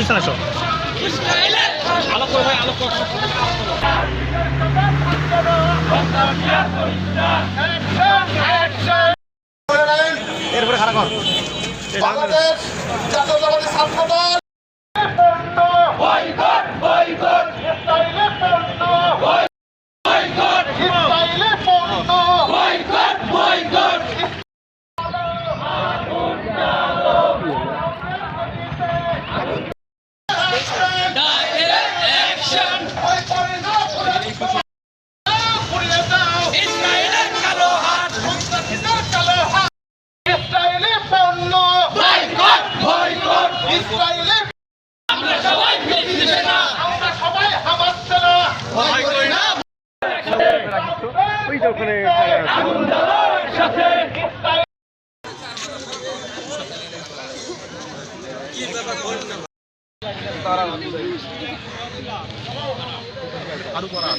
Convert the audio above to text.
পিছনে আসো আলো করো ভাই আলো করো এরপরে খারাপ কর বাংলাদেশ জাতীয়তাবাদী ছাত্রদল বয়কট বয়কট ইসরায়েলে পণ্য বয়কট ইসরায়েলে পণ্য বয়কট বয়কট আরো করা